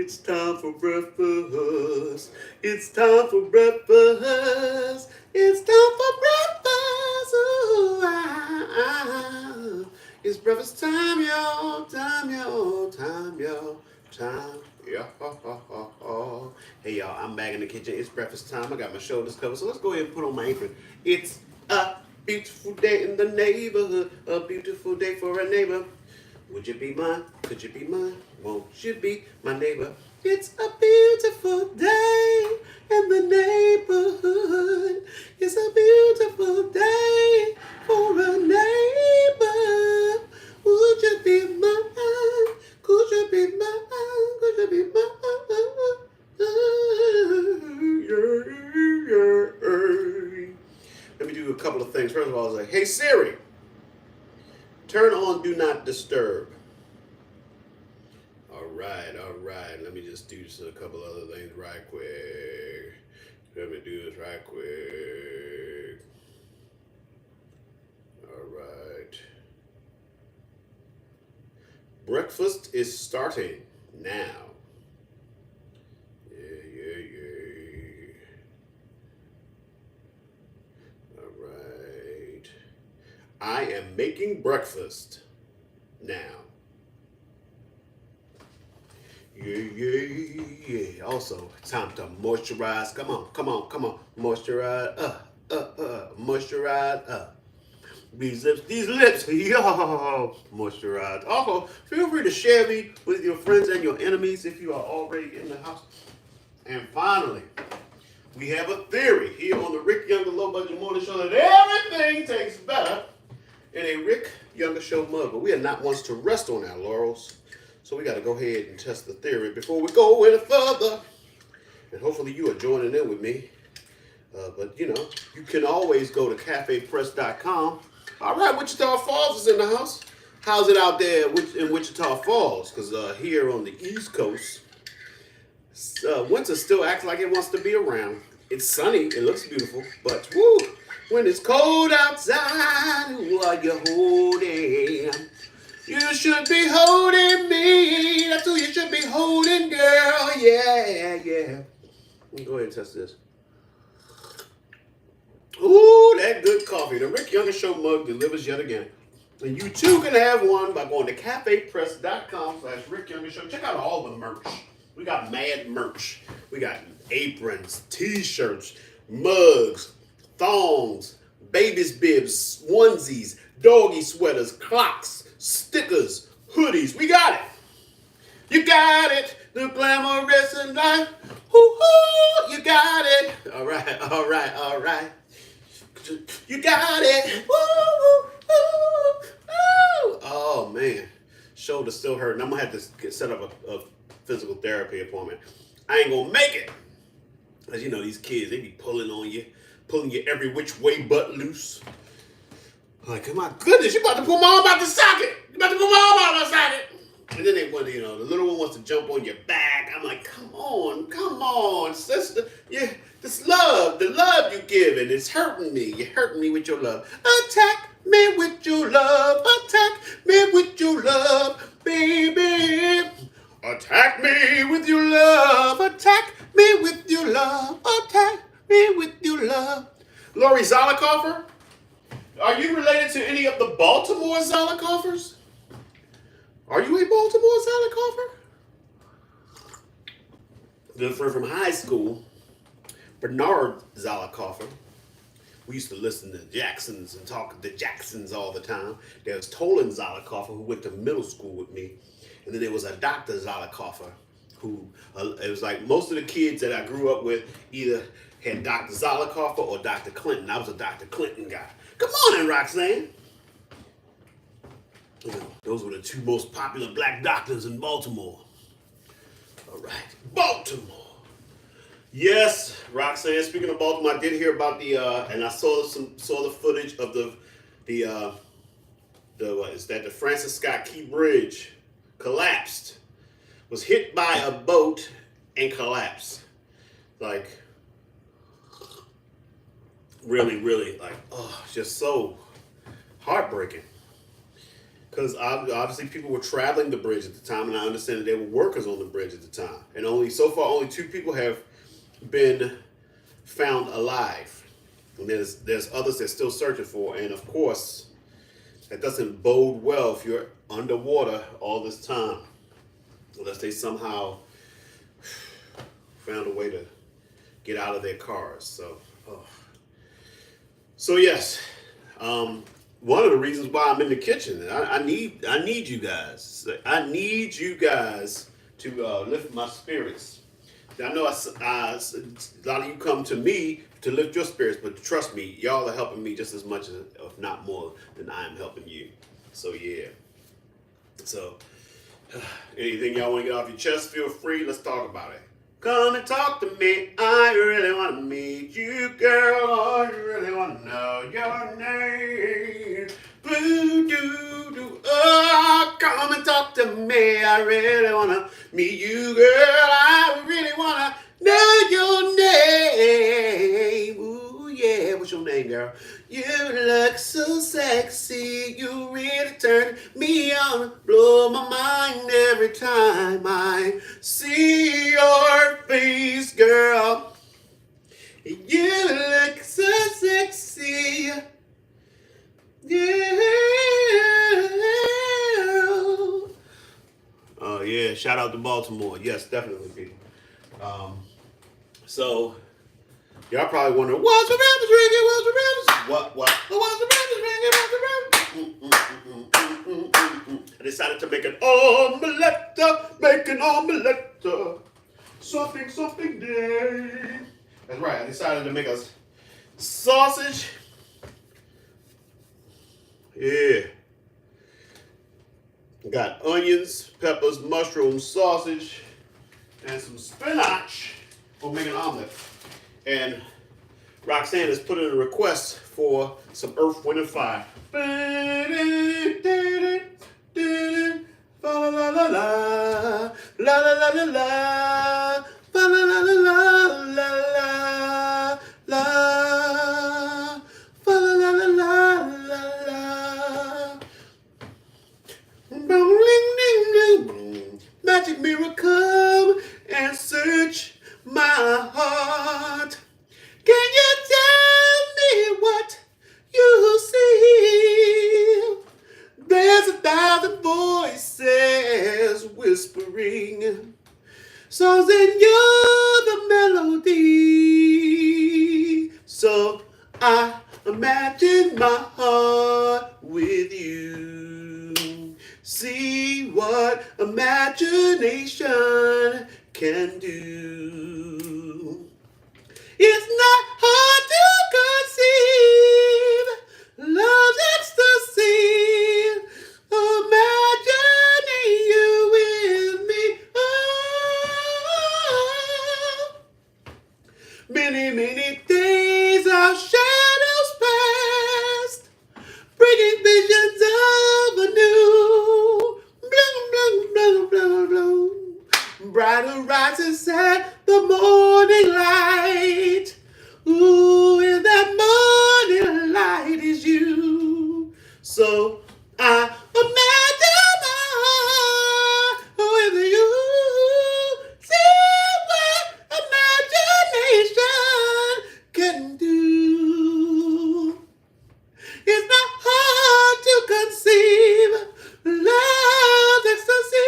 It's time for breakfast. It's time for breakfast. It's time for breakfast. Ooh, It's breakfast time, y'all. Time, y'all. Time, y'all. Time. Yeah. Hey, y'all. I'm back in the kitchen. It's breakfast time. I got my shoulders covered. So let's go ahead and put on my apron. It's a beautiful day in the neighborhood. A beautiful day for a neighbor. Would you be mine? Could you be mine? Won't you be my neighbor? It's a beautiful day in the neighborhood. It's a beautiful day for a neighbor. Would you be mine? Could you be mine? Could you be mine? Let me do a couple of things. First of all, I was like, hey Siri, turn on Do Not Disturb. All right, all right. Let me just do just a couple other things right quick. Let me do this right quick. All right. Breakfast is starting now. Yeah. All right. I am making breakfast now. Yeah. Also, time to moisturize. Come on. Moisturize. Moisturize. These lips, yo, moisturize. Also, feel free to share me with your friends and your enemies if you are already in the house. And finally, we have a theory here on the Rick Younger Low Budget Morning Show that everything tastes better in a Rick Younger Show mug. But we are not ones to rest on our laurels. So we got to go ahead and test the theory before we go any further. And hopefully you are joining in with me. But you know, you can always go to cafepress.com. All right, Wichita Falls is in the house. How's it out there in Wichita Falls? Because here on the East Coast, winter still acts like it wants to be around. It's sunny, it looks beautiful, but woo, when it's cold outside, who are you holding? You should be holding me. That's who you should be holding, girl. Yeah. Let me go ahead and test this. Ooh, that good coffee. The Rick Younger Show mug delivers yet again. And you too can have one by going to cafepress.com/Rick Younger Show. Check out all the merch. We got mad merch. We got aprons, t-shirts, mugs, thongs, babies' bibs, onesies, doggy sweaters, clocks, stickers, hoodies. We got it. You got it. The glamorous in life. Woo-hoo, you got it. All right. You got it. Woo. Oh, man. Shoulder still hurting. I'm going to have to set up a physical therapy appointment. I ain't going to make it. As you know, these kids, they be pulling on you, pulling you every which way but loose. Like, my goodness, you about to pull my arm out the socket. You about to pull my arm out of the socket. And then they want to, the little one wants to jump on your back. I'm like, come on, sister. Yeah, this love, the love you give, and it's hurting me. You're hurting me with your love. Attack me with your love. Attack me with your love, baby. Attack me with your love. Attack me with your love. Attack me with your love. Lori Zollicoffer, are you related to any of the Baltimore Zollicoffers? Are you a Baltimore Zollicoffer? Good friend from high school, Bernard Zollicoffer. We used to listen to Jacksons and talk to Jacksons all the time. There was Tolan Zollicoffer, who went to middle school with me. And then there was a Dr. Zollicoffer, who, it was like most of the kids that I grew up with either had Dr. Zollicoffer or Dr. Clinton. I was a Dr. Clinton guy. Good morning, Roxanne. Those were the two most popular black doctors in Baltimore. All right, Baltimore. Yes, Roxanne. Speaking of Baltimore, I did hear about and I saw the footage of the what is that? The Francis Scott Key Bridge collapsed. Was hit by a boat and collapsed. Like, really, like, oh, just so heartbreaking. because obviously people were traveling the bridge at the time, and I understand that there were workers on the bridge at the time, and only 2 people have been found alive, and there's others they're still searching for, and of course that doesn't bode well if you're underwater all this time, unless they somehow found a way to get out of their cars. So yes, one of the reasons why I'm in the kitchen, I need you guys. I need you guys to lift my spirits. I know a lot of you come to me to lift your spirits, but trust me, y'all are helping me just as much, if not more, than I am helping you. So yeah. So anything y'all want to get off your chest, feel free. Let's talk about it. Come and talk to me. I really want to meet you, girl. I really want to know your name. Boo doo doo. Oh, come and talk to me. I really want to meet you, girl. I really want to know your name. Ooh, yeah. What's your name, girl? You look so sexy. You really turn me on. Blow my mind every time I see your face, girl. You look so sexy. Yeah. Oh yeah, shout out to Baltimore. Yes, definitely, people. So y'all probably wondering, what's the rappers ringing? What's the rappers? What? What's the rappers ringing? I decided to make an omelette, something day. That's right. I decided to make a sausage. Yeah. Got onions, peppers, mushrooms, sausage, and some spinach. We'll make an omelet. And Roxanne has put in a request for some Earth, Wind, and Fire. La la la la la, la la la la la, la la la la la, la la, la la la la la. Magic mirror, come and search my heart. Can you tell me what you see? There's 1,000 voices whispering songs, and you're the melody. So I imagine my heart with you. See what imagination can do. It's not hard to conceive love's ecstasy. Imagining you with me. Oh, many, many days our shadows past, bringing visions of a new blue. Brighter rises at the morning light. Ooh, and that morning light is you. So I imagine my heart with you. See what imagination can do. It's not hard to conceive love's ecstasy.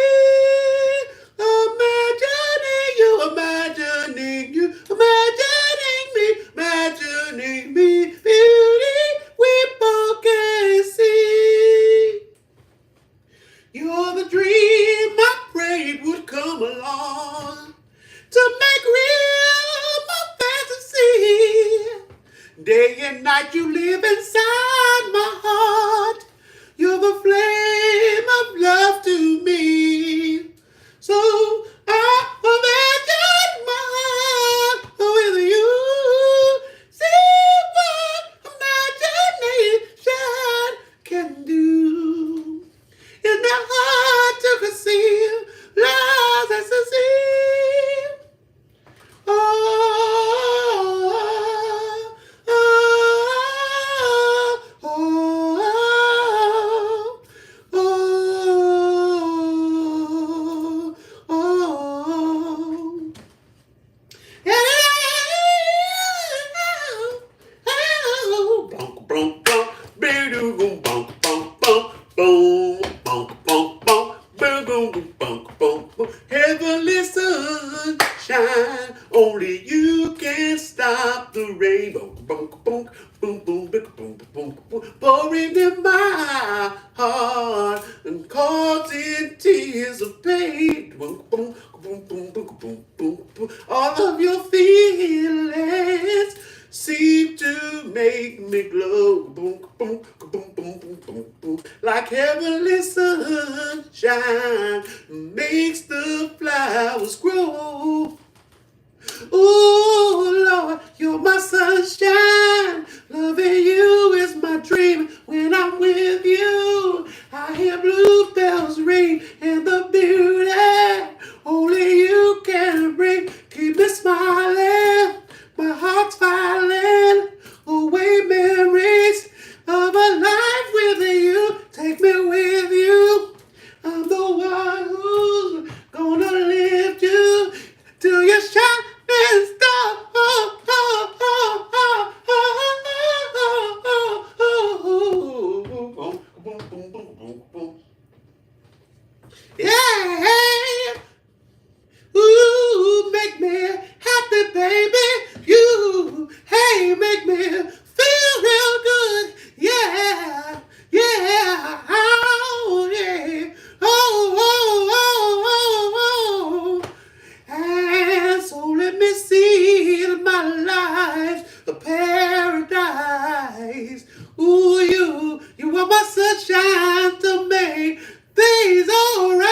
Imagining me, beauty we both can see. You're the dream I prayed would come along to make real my fantasy. Day and night you live inside my heart. You're the flame of love to me. So I imagine my heart with you. See what imagination can do. It's not hard to conceive love's ecstasy. Oh, oh, oh, oh, oh. heavenly sunshine. Only you can stop the rainbow. Boom, boom, boom, boom, boom, boom, boom, boom, pouring in my heart and causing tears of pain. Boom, boom, boom, boom, boom, boom, boom, boom. All of your feelings seem to make me glow. Boom, boom, boom, boom, boom, boom, boom. Like heavenly sunshine makes the flowers grow. Ooh, Lord, you're my sunshine. Loving you is my dream. When I'm with you, I hear bluebells ring and the beauty only you can bring. Keep me smiling, my heart's filing away memories of a life with you. Take me with you. I'm the one who's gonna lift you till you shine and star. Oh, oh, oh, oh, oh, oh, oh. Yeah. Ooh, make me happy, baby. You, hey, make me feel real good. Yeah, yeah, oh, yeah. Oh, oh, oh, oh, oh. And so let me see my life a paradise. Ooh, you are my sunshine to make things alright.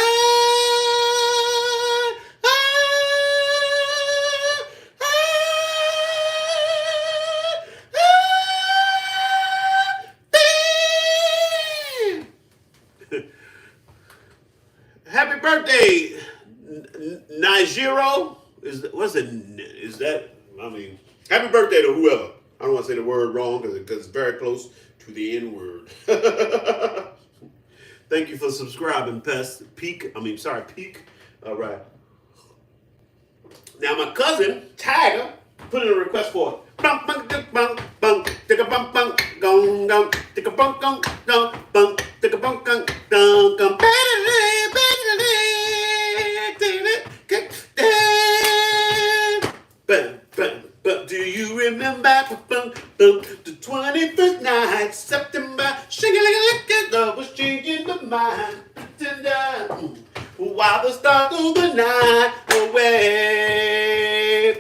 Happy birthday, Nigero. What's it? Is that? I mean, happy birthday to whoever. I don't want to say the word wrong because it's very close to the N word. Thank you for subscribing, Peak. All right. Now my cousin Tiger put in a request for it. Bunk bunk tick bunk bunk tick a bunk bunk gong gong tick a bunk gong gong bunk tick a bunk gong gong gong. But do you remember the 21st night, September? Shing-a-ling-a-ling, love was changing the mind. While the stars of the night away,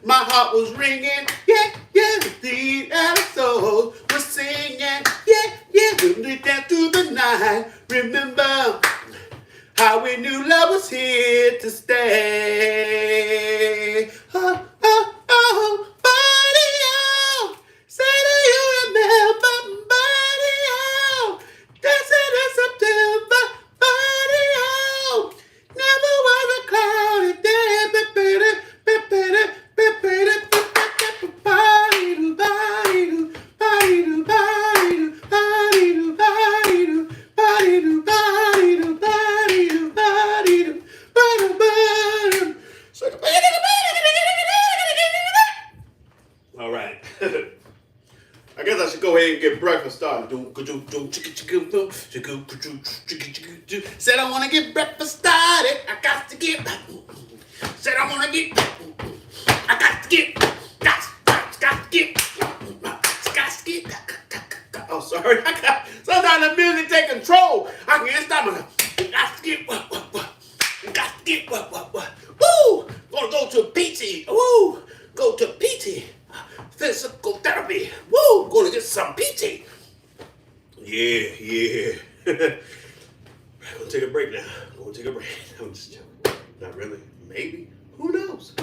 my heart was ringing, yeah, yeah, the other soul was singing, yeah, yeah, we danced through the night. Remember how we knew love was here to stay. Oh, oh, oh, buddy, oh, say do you remember, buddy, oh, dancing in September, buddy, oh, never was a cloudy day, all right. I guess I should go ahead and get breakfast started. Said I want to get breakfast started. I got to get. Said I want to get. I got to get. Got to get. Oh, sorry. Sometimes the music take control. I can't stop it. Got to get. Got to get. Woo! Gonna go to PT. Woo! Go to PT. Physical therapy. Woo! Gonna get some PT. Yeah. I'm gonna take a break now. I'm just joking. Not really. Maybe. Who knows?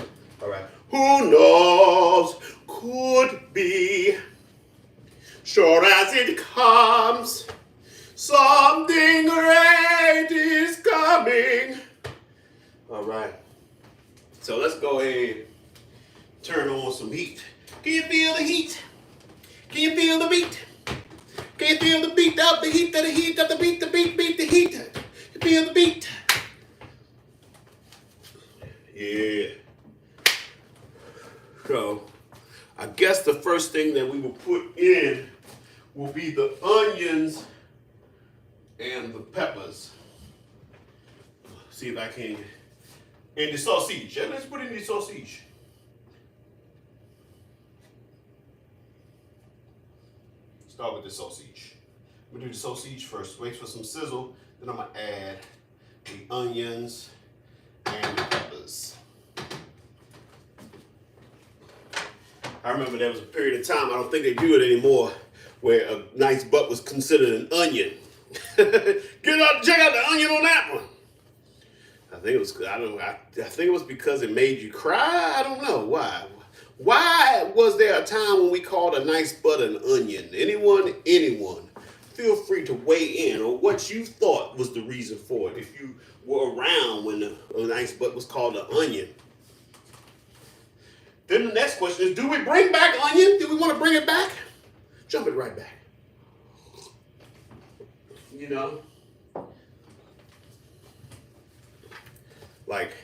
All right. Who knows? Could be. Sure as it comes, something great is coming. All right. So let's go ahead and turn on some heat. Can you feel the heat? Can you feel the beat? Can you feel the beat of the heat of the heat of the beat, the heat? You feel the beat? Yeah. So, I guess the first thing that we will put in will be the onions and the peppers. See if I can And the sausage. Yeah, let's put in the sausage. Start with the sausage. I'm gonna do the sausage first. Wait for some sizzle. Then I'm gonna add the onions and the peppers. I remember there was a period of time, I don't think they do it anymore, where a nice butt was considered an onion. Check out the onion on that one. I think it was, I think it was because it made you cry. I don't know why. Why was there a time when we called a nice butt an onion? Anyone, feel free to weigh in on what you thought was the reason for it. If you were around when a nice butt was called an onion. Then the next question is, do we bring back onion? Do we want to bring it back? Jump it right back. You know? Like,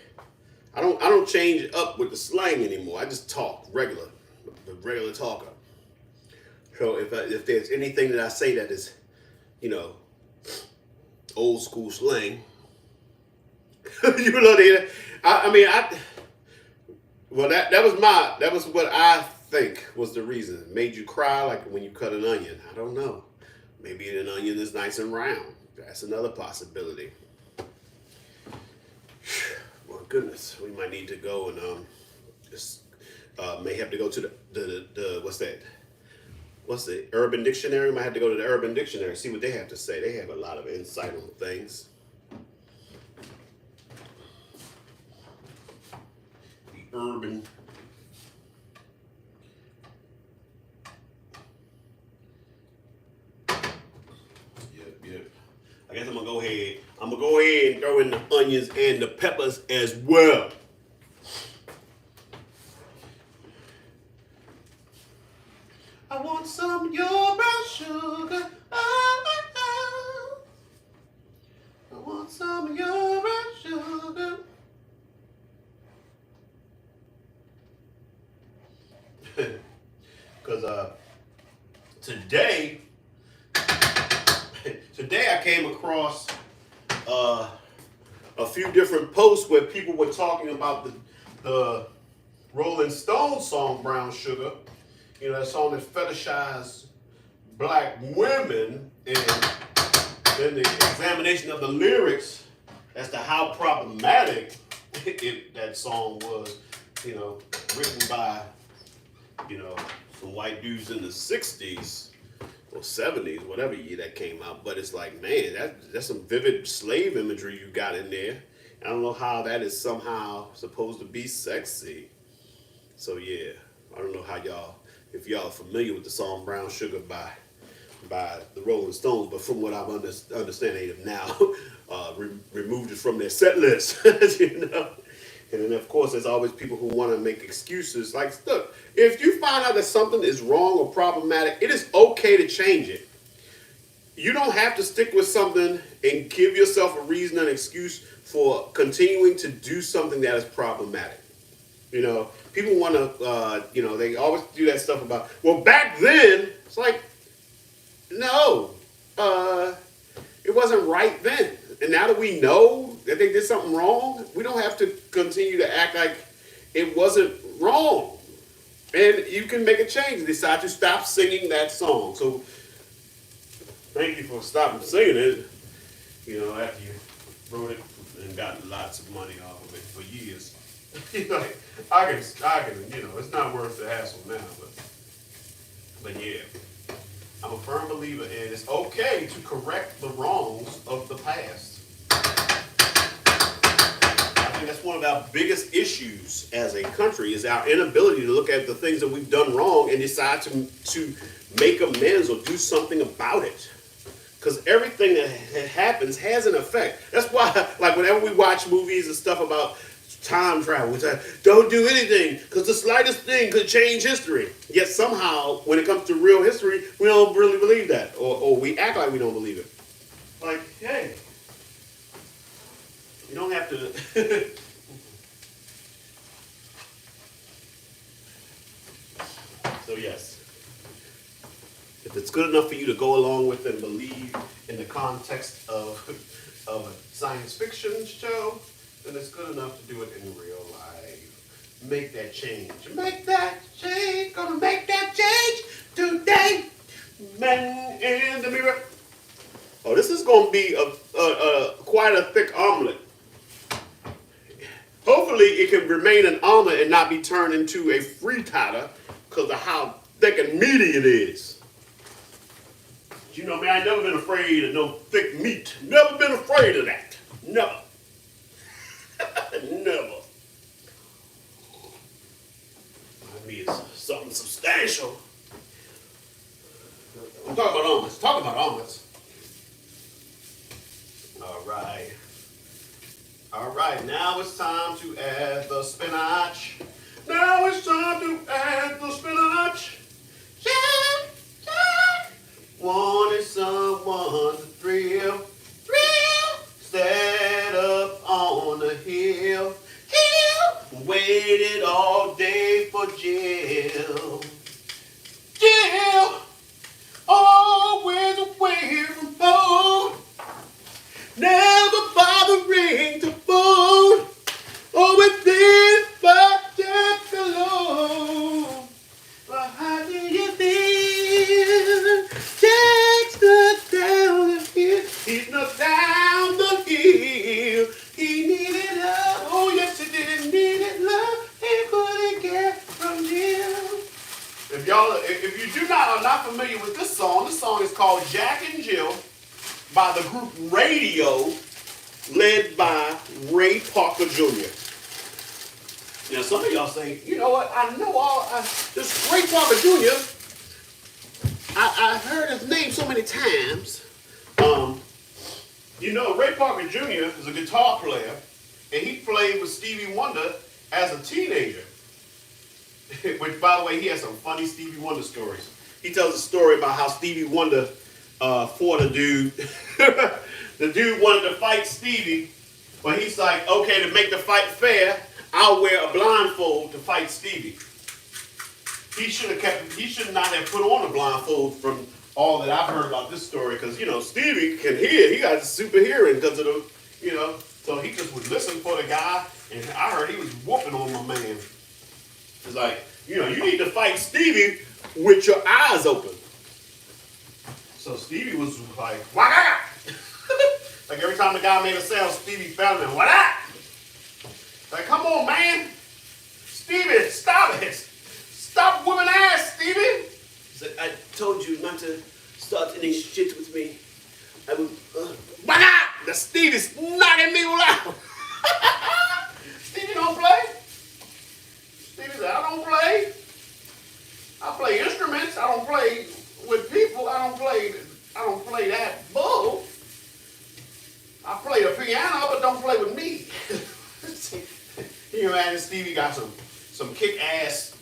I don't change it up with the slang anymore. I just talk regular, the regular talker. So if there's anything that I say that is, you know, old school slang, you know, well, that was what I think was the reason. It made you cry like when you cut an onion. I don't know. Maybe an onion is nice and round. That's another possibility. My goodness, we might need to go and just may have to go to the what's the Urban Dictionary? Might have to go to the Urban Dictionary, see what they have to say. They have a lot of insight on things. The Urban. Yep. I guess I'm gonna go ahead and throw in the onions and the peppers as well. I want some of your brown sugar. Oh. I want some of your brown sugar. Because today I came across a few different posts where people were talking about the Rolling Stones song Brown Sugar. You know, that song that fetishized black women, and then the examination of the lyrics as to how problematic that song was, you know, written by, you know, some white dudes in the 60s or 70s, whatever year that came out. But it's like, man, that's some vivid slave imagery you got in there. I don't know how that is somehow supposed to be sexy. So yeah, I don't know how if y'all are familiar with the song Brown Sugar by the Rolling Stones, but from what I'm understanding, they have now removed it from their set list, you know. And then of course there's always people who want to make excuses. Like, look, if you find out that something is wrong or problematic, it is okay to change it. You don't have to stick with something and give yourself a reason and excuse for continuing to do something that is problematic. You know, people want to, you know, they always do that stuff about, well, back then, it's like, no, it wasn't right then. And now that we know that they did something wrong, we don't have to continue to act like it wasn't wrong. And you can make a change, decide to stop singing that song. So thank you for stopping singing it, you know, after you wrote it and got lots of money off of it for years. Like, I can, you know, it's not worth the hassle now, but yeah, I'm a firm believer in it's okay to correct the wrongs of the past. I think that's one of our biggest issues as a country is our inability to look at the things that we've done wrong and decide to make amends or do something about it. Because everything that happens has an effect. That's why, like, whenever we watch movies and stuff about time travel, we say, don't do anything, because the slightest thing could change history. Yet somehow, when it comes to real history, we don't really believe that. Or we act like we don't believe it. Like, hey, you don't have to... So yes. If it's good enough for you to go along with it and believe in the context of a science fiction show, and it's good enough to do it in real life. Make that change. Make that change. Gonna make that change today. Man in the mirror. Oh, this is gonna be quite a thick omelet. Hopefully it can remain an omelet and not be turned into a frittata because of how thick and meaty it is. You know, man, I've never been afraid of no thick meat. Never been afraid of that. Never. Never. I mean, it's something substantial. I'm talking about omelets. Talk about omelets. All right. All right, now it's time to add the spinach. Now it's time to add the spinach. Jack, Jack. Wanted someone to thrill. Set up on the hill. Waited all day for Jill. Jill, always away from home. Never bothering to phone. Always there but just alone. But how do you feel? Takes us down the hill. He's not down the hill. He needed love. Oh yes he did. Needed love. He couldn't get from Jill. If you are not familiar with this song is called Jack and Jill by the group Radio, led by Ray Parker Jr. Now, some of y'all say, you know what? I know this Ray Parker Jr. I heard his name so many times. You know, Ray Parker Jr. is a guitar player, and he played with Stevie Wonder as a teenager. Which, by the way, he has some funny Stevie Wonder stories. He tells a story about how Stevie Wonder fought a dude. The dude wanted to fight Stevie, but he's like, okay, to make the fight fair, I'll wear a blindfold to fight Stevie. He should not have put on a blindfold from all that I've heard about this story, because, you know, Stevie can hear. He got super hearing because of the, you know, so he just would listen for the guy, and I heard he was whooping on my man. It's like, you know, you need to fight Stevie with your eyes open. So Stevie was like, wah! Like every time the guy made a sound, Stevie found him, wah! Like, come on, man. Stevie, stop it. Stop whooping ass, Stevie. He said, I told you not to start any shit with me. I would, wah! The Stevie's knocking me out. Stevie don't play. Stevie said, I don't play. I play instruments. I don't play with people. I don't play that bull. I play the piano, but don't play with me. Can you imagine Stevie got some kick-ass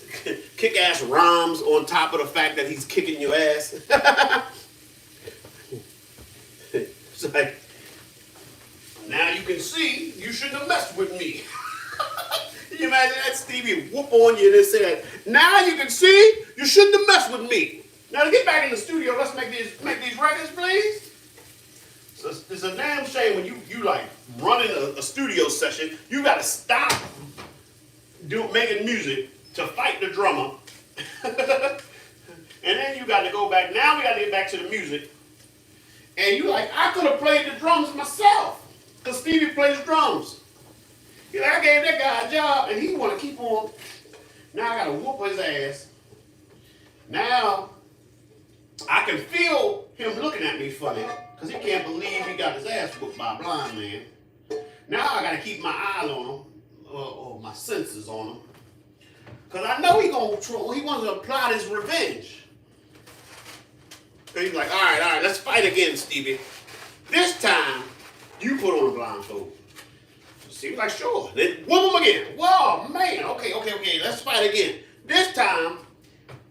rhymes on top of the fact that he's kicking your ass? It's like, now you can see you shouldn't have messed with me. Can you imagine that? Stevie whoop on you and then say, now you can see you shouldn't have messed with me. Now to get back in the studio, let's make these records, please. So it's a damn shame when you like running a studio session, you gotta stop making music to fight the drummer. And then you gotta go back. Now we gotta get back to the music. And you like, I could have played the drums myself, because Stevie plays drums. You know, I gave that guy a job and he wanna keep on. Now I gotta whoop his ass. Now I can feel him looking at me funny, because he can't believe he got his ass whooped by a blind man. Now I gotta keep my eyes on him, or my senses on him, because I know he wants to plot his revenge. So he's like, all right, let's fight again, Stevie. This time, you put on a blindfold. Stevie's like, sure. Then whoop him again. Whoa, man, okay, let's fight again. This time,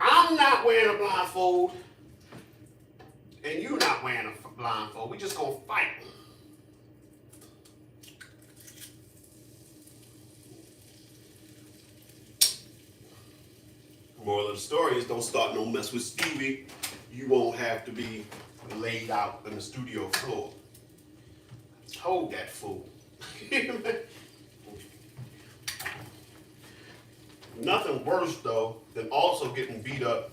I'm not wearing a blindfold, and you're not wearing a blindfold. We just gonna fight. Moral of the story is, don't start no mess with Stevie. You won't have to be laid out on the studio floor. Hold that fool. Nothing worse though than also getting beat up,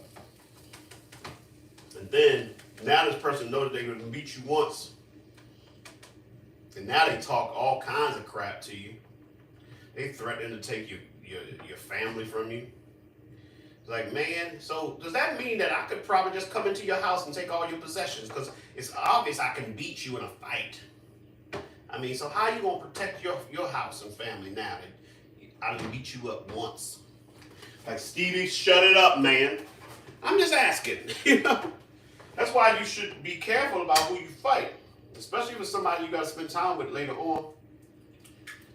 and then now this person knows that they're gonna beat you once, and now they talk all kinds of crap to you. They threaten to take your family from you. It's like, man, so does that mean that I could probably just come into your house and take all your possessions? Because it's obvious I can beat you in a fight. I mean, so how are you gonna protect your house and family now that I didn't beat you up once? Like, Stevie, shut it up, man. I'm just asking, you know? That's why you should be careful about who you fight, especially if it's somebody you got to spend time with later on.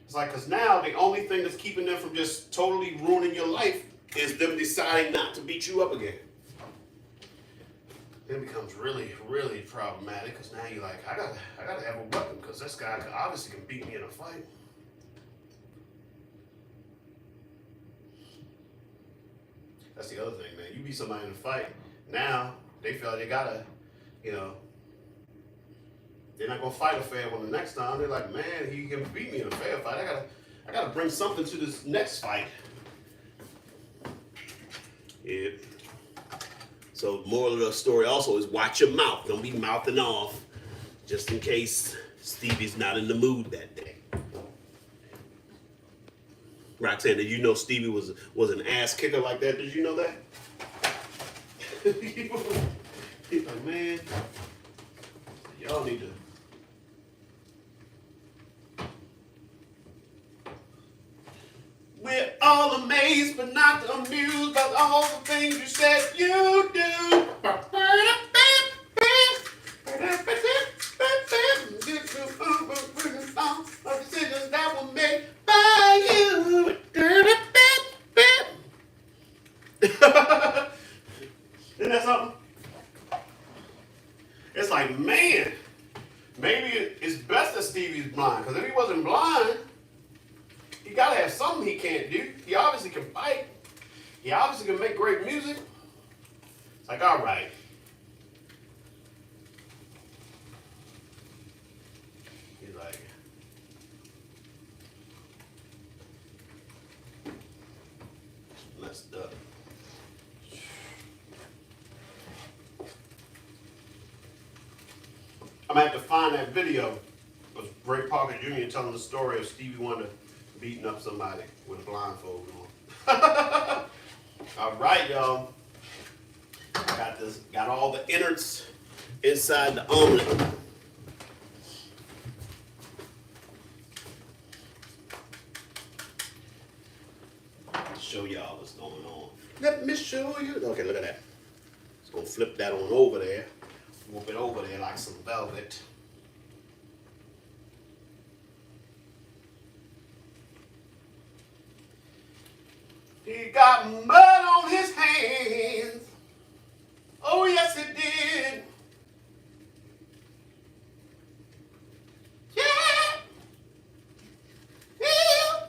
It's like, because now the only thing that's keeping them from just totally ruining your life is them deciding not to beat you up again. It becomes really, really problematic because now you're like, I gotta have a weapon because this guy obviously can beat me in a fight. That's the other thing, man. You beat somebody in a fight, now they feel like they gotta, you know, they're not gonna fight a fair one the next time. They're like, man, he can beat me in a fair fight. I gotta bring something to this next fight. Yeah. So moral of the story also is watch your mouth. Don't be mouthing off just in case Stevie's not in the mood that day. Roxanne, did you know Stevie was an ass kicker like that? Did you know that? He's like, man, y'all need to. We're all amazed but not amused by all the things you said you do. Decisions that were made by you. Isn't that something? It's like, man, maybe it's best that Stevie's blind, because if he wasn't blind, he gotta have something he can't do. He obviously can fight. He obviously can make great music. It's like, all right. He's like, messed up. I'm gonna have to find that video of Ray Parker Jr. telling the story of Stevie Wonder beating up somebody with a blindfold on. All right, y'all. Got all the innards inside the omelet. Show y'all what's going on. Let me show you. Okay, look at that. Just gonna flip that on over there. Whoop it over there like some velvet. He got mud on his hands. Oh, yes, it did. Yeah. Yeah.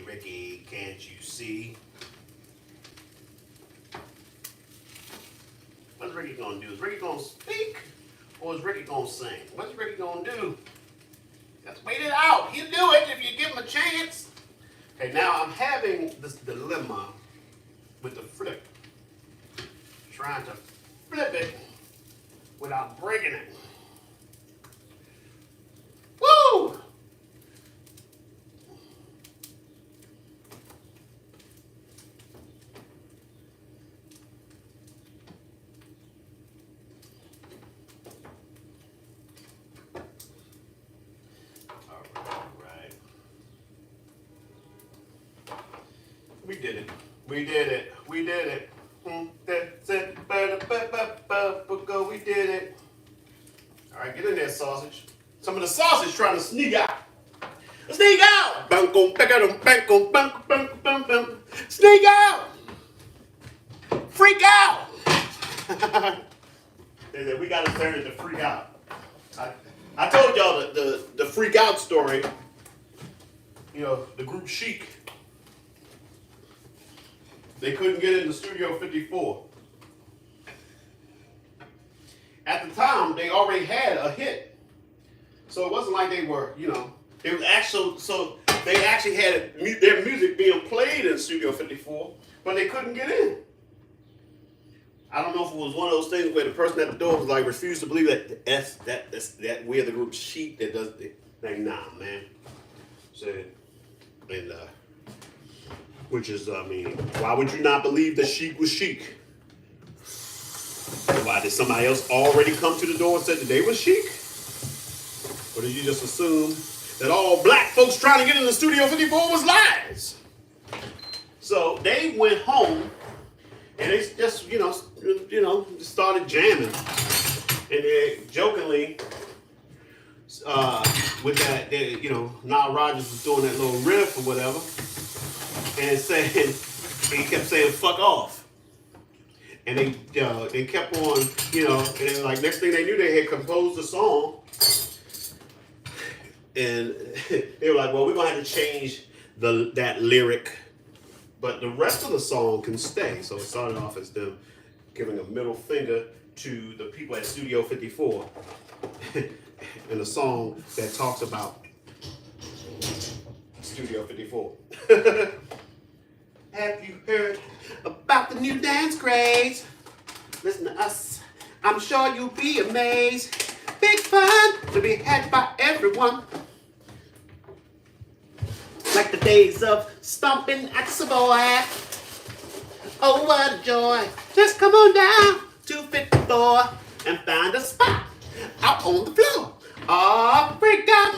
Ricky, can't you see? What's Ricky gonna do? Is Ricky gonna speak or is Ricky gonna sing? What's Ricky gonna do? Just wait it out. He'll do it if you give him a chance. Okay, now I'm having this dilemma with the flip. Trying to flip it without breaking it. Woo! We did it. We did it. We did it. We did it. All right, get in there, sausage. Some of the sausage trying to sneak out. Sneak out! Sneak out! Freak out! They said, we got to turn it to Freak Out. I told y'all the Freak Out story. You know, the group Chic. They couldn't get into Studio 54. At the time, they already had a hit. So it wasn't like they were, you know, it was actual, so they actually had their music being played in Studio 54, but they couldn't get in. I don't know if it was one of those things where the person at the door was like, refused to believe that we're the group Chic that does it. Like, nah, man. So, and, which is, I mean, why would you not believe that Chic was Chic? Why did somebody else already come to the door and said that they were Chic? Or did you just assume that all black folks trying to get in the Studio 54 was lies? So they went home and they just, you know, started jamming. And they jokingly, with that, you know, Nile Rodgers was doing that little riff or whatever, and saying, and he kept saying, "Fuck off." And they kept on, you know, and then like next thing they knew, they had composed a song. And they were like, well, we're going to have to change that lyric. But the rest of the song can stay. So it started off as them giving a middle finger to the people at Studio 54. And a song that talks about Studio 54. Have you heard about the new dance craze? Listen to us. I'm sure you'll be amazed. Big fun to be had by everyone. Like the days of stomping at Savoy. Oh, what a joy. Just come on down to 54 and find a spot out on the floor. Oh, freak out.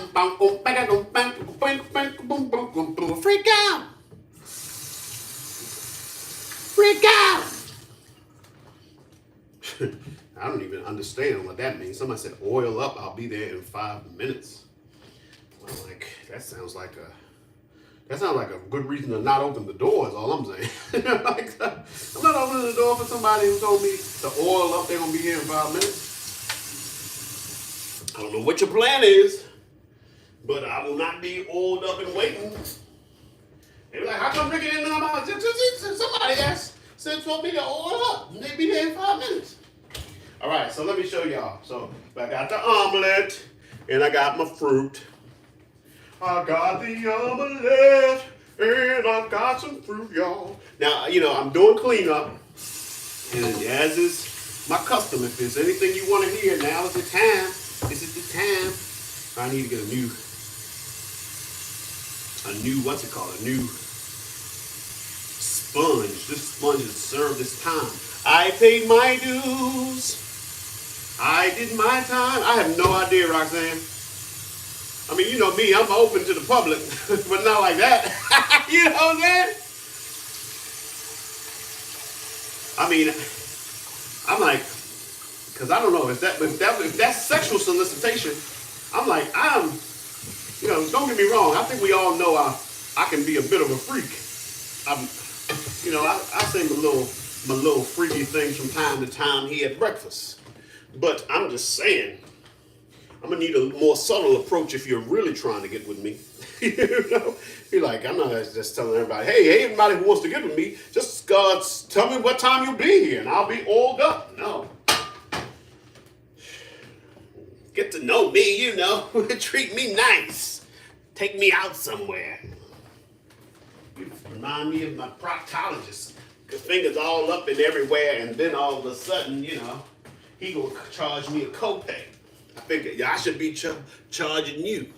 Freak out. Freak out. I don't even understand what that means. Somebody said, oil up, I'll be there in 5 minutes. I'm like, that sounds like a good reason to not open the door is all I'm saying. Like, I'm not opening the door for somebody who told me to oil up, they're going to be here in 5 minutes. I don't know what your plan is, but I will not be oiled up and waiting. They were like, how come Ricky didn't know about it? Somebody said told me to oil up, and they'd be there in 5 minutes. All right, so let me show y'all. So I got the omelet, and I got my fruit. I got the omelet, and I got some fruit, y'all. Now, you know, I'm doing cleanup, and as is my custom, if there's anything you want to hear, now is the time. This is the time. I need to get a new, what's it called? A new sponge. This sponge has served its time. I paid my dues. I did my time. I have no idea, Roxanne. I mean, you know me, I'm open to the public, but not like that. You know what I'm saying? I mean, I'm like, because I don't know, if that's sexual solicitation, I'm like, you know, don't get me wrong, I think we all know I can be a bit of a freak. You know, I say my little freaky things from time to time here at breakfast. But I'm just saying, I'm gonna need a more subtle approach if you're really trying to get with me. You know, you're like, I'm not just telling everybody, hey, everybody who wants to get with me, just tell me what time you'll be here, and I'll be oiled up. No, get to know me, you know, treat me nice, take me out somewhere. You remind me of my proctologist. The fingers all up and everywhere, and then all of a sudden, you know, he gonna charge me a copay. I think I should be charging you.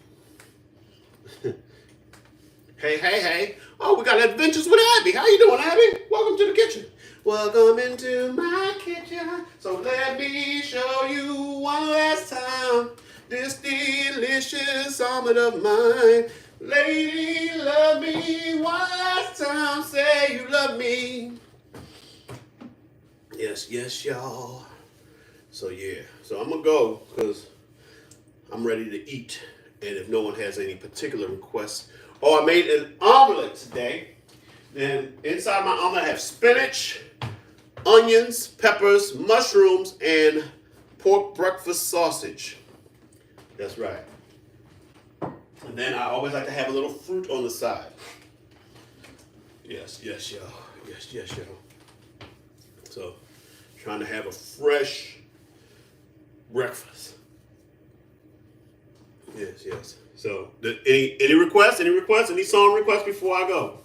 Hey. Oh, we got Adventures with Abby. How you doing, Abby? Welcome to the kitchen. Welcome into my kitchen. So let me show you one last time this delicious omelet of mine. Lady, love me one last time. Say you love me. Yes, y'all. So yeah, so I'm gonna go because I'm ready to eat. And if no one has any particular requests, I made an omelet today. Then inside my omelet I have spinach, onions, peppers, mushrooms, and pork breakfast sausage. That's right. And then I always like to have a little fruit on the side. Yes, yes, y'all. Yes, yes, y'all. So, trying to have a fresh breakfast. Yes, yes. So, any requests? Any song requests before I go?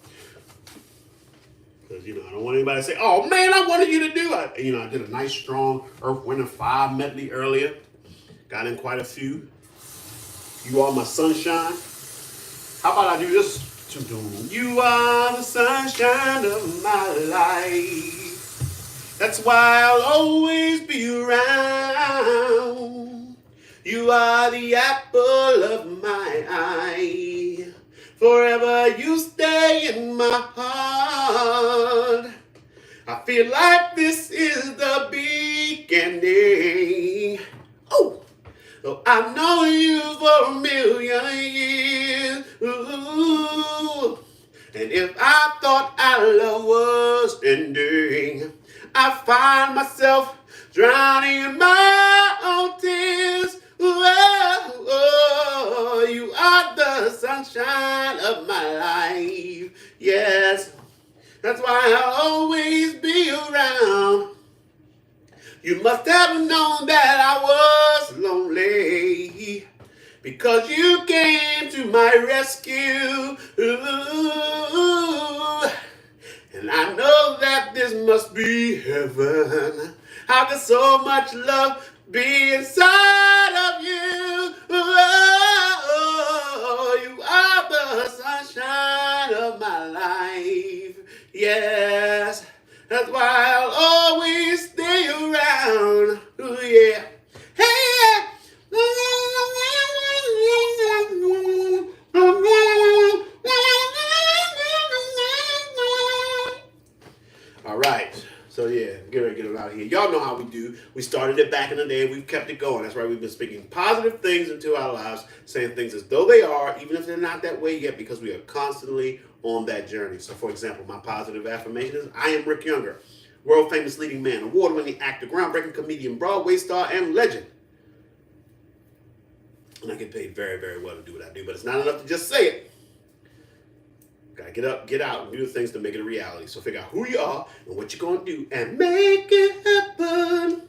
Because, I don't want anybody to say, oh, man, I wanted you to do it. I did a nice, strong Earth, Wind & Fire medley earlier. Got in quite a few. You are my sunshine. How about I do this? You are the sunshine of my life. That's why I'll always be around. You are the apple of my eye. Forever you stay in my heart. I feel like this is the beginning. Oh, so I've known you for a million years. Ooh. And if I thought our love was ending, I find myself drowning in my own tears. Oh, you are the sunshine of my life. Yes, that's why I'll always be around. You must have known that I was lonely, because you came to my rescue. Ooh. And I know that this must be heaven. How could so much love be inside of you? Oh, you are the sunshine of my life. Yes, that's why I'll always stay around. Ooh, yeah. Hey, all right. So yeah, get ready to get it out of here. Y'all know how we do. We started it back in the day. We've kept it going. That's right. We've been speaking positive things into our lives, saying things as though they are, even if they're not that way yet, because we are constantly on that journey. So for example, my positive affirmation is, I am Rick Younger, world famous leading man, award-winning actor, groundbreaking comedian, Broadway star, and legend. And I get paid very, very well to do what I do, but it's not enough to just say it. Gotta get up, get out, and do the things to make it a reality. So figure out who you are and what you're gonna do and make it happen.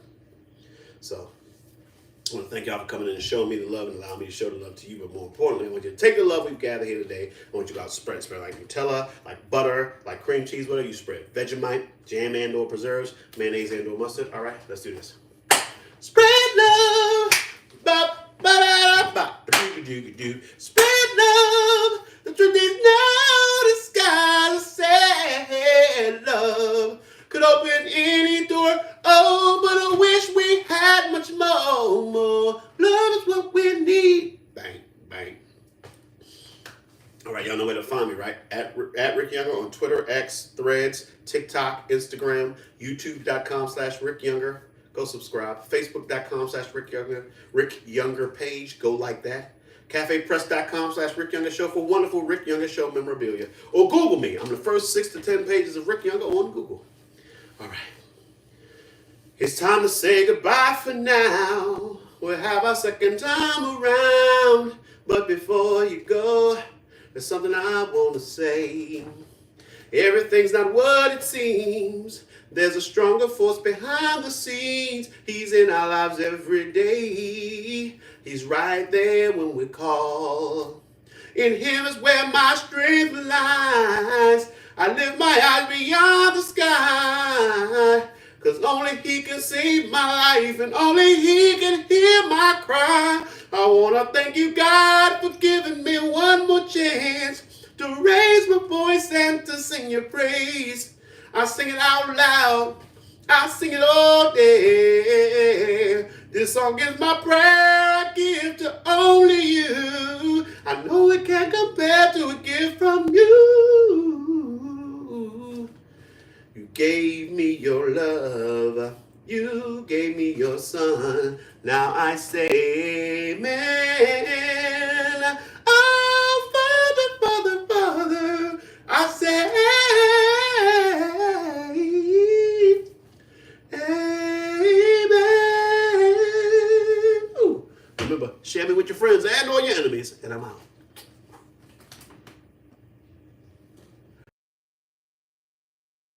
So I want to thank y'all for coming in and showing me the love and allowing me to show the love to you. But more importantly, I want you to take the love we've gathered here today. I want you to go out and spread it. Spread like Nutella, like butter, like cream cheese, whatever you spread. Vegemite, jam and/or preserves, mayonnaise and/or mustard. All right, let's do this. Spread love. Ba-ba-da-ba-da-ba-do-do-do. Spread love. The truth is now the sky said love could open any door. Oh, but I wish we had much more. More love is what we need. Bang, bang. All right, y'all know where to find me, right? At Rick Younger on Twitter, X, Threads, TikTok, Instagram, YouTube.com/Rick Younger. Go subscribe. Facebook.com/Rick Younger. Rick Younger page. Go like that. CafePress.com/Rick Younger Show for wonderful Rick Younger Show memorabilia. Or Google me. I'm the first 6 to 10 pages of Rick Younger on Google. All right. It's time to say goodbye for now. We'll have our second time around. But before you go, there's something I want to say. Everything's not what it seems. There's a stronger force behind the scenes. He's in our lives every day. He's right there when we call. In him is where my strength lies. I lift my eyes beyond the sky. 'Cause only he can save my life and only he can hear my cry. I want to thank you, God, for giving me one more chance to raise my voice and to sing your praise. I sing it out loud. I sing it all day. This song is my prayer I give to only you. I know it can't compare to a gift from you. You gave me your love. You gave me your son. Now I say amen. Oh, Father, Father, Father, I say amen. with your friends and or your enemies, and I'm out.